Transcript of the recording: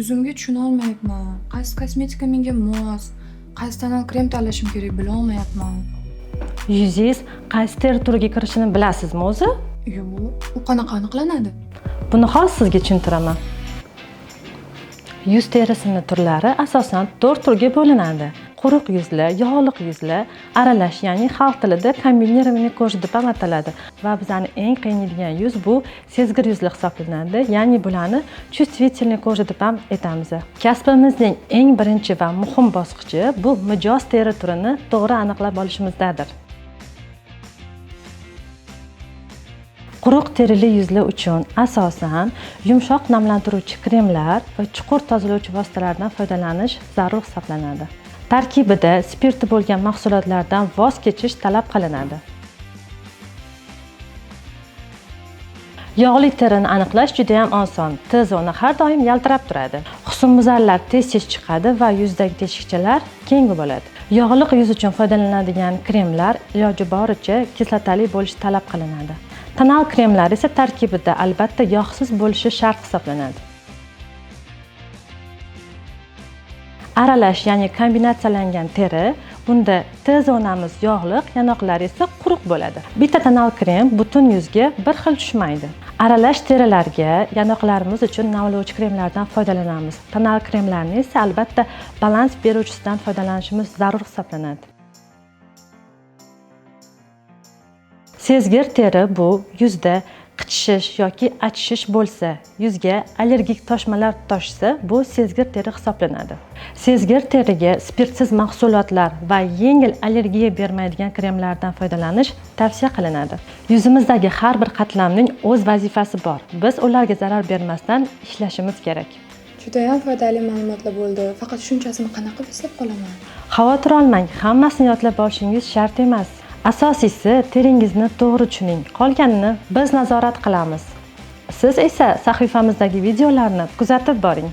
Yuzimga tushuna olmayapman. Qaysi kosmetika menga mos, qaysi tonal krem tanlashim kerak bila olmayapman. Yuzingiz qaysi teri turiga kirishini bilasizmi o'zi? Yo'q, u qanaqa aniqlanadi? Buni hozir sizga tushuntiraman. Yuz terisining turlari asosan 4 turga bo'linadi. Quruq yuzli, yog'liq yuzli, aralash, ya'ni xalq tilida kombinirованный кожа deb ham ataladi va bizani eng qiynaydigan yuz bu sezgir yuzli hisoblanadi, ya'ni bularni чувствительный кожа deb ham aytamiz. Kasbimizning eng birinchi va muhim bosqichi bu mijoz teri turini to'g'ri aniqlab olishimizdadir. Quruq terili yuzlar uchun asosan yumshoq namlantiruvchi kremlar va chuqur tozalovchi vositalardan foydalanish zarur hisoblanadi. Tarkibida spirti bo'lgan mahsulotlardan voz kechish talab qilinadi. Yog'li terini aniqlash juda ham oson. T zona har doim yaltirab turadi. Husnbuzarlar tez-tez chiqadi va yuzdagi teshikchalar keng bo'ladi. Yog'liq yuz uchun foydalanadigan kremlar iloji boricha kislotali bo'lishi talab qilinadi. Tonal kremlar esa tarkibida albatta yog'siz bo'lishi shart hisoblanadi. Aralash, ya'ni kombinatsiyalangan teri, bunda T zonamiz yog'liq, yanoqlar esa quruq bo'ladi. Bitta tonal krem butun yuzga bir xil tushmaydi. Aralash terilarga yanoqlarimiz uchun namlovchi kremlardan foydalanamiz. Tonal kremlarni esa albatta balans beruvchisidan foydalanishimiz zarur hisoblanadi. Sezgir teri bu yuzda qichishish yoki achishish bo'lsa, yuzga allergik toshmalar toshsa, bu sezgir teri hisoblanadi. Sezgir teriga spirtsiz mahsulotlar va yengil allergiya bermaydigan kremlardan foydalanish tavsiya qilinadi. Yuzimizdagi har bir qatlamning o'z vazifasi bor. Biz ularga zarar bermasdan ishlashimiz kerak. Juda ham foydali ma'lumotlar bo'ldi. Faqat shunchasini qanaqa eslab qolaman? Xavotir olmang, hammasini yodlab olishingiz shart emas. Asosiysi teringizni to'g'ri tushuning. Qolganini biz nazorat qilamiz. Siz esa sahifamizdagi videolarni kuzatib boring.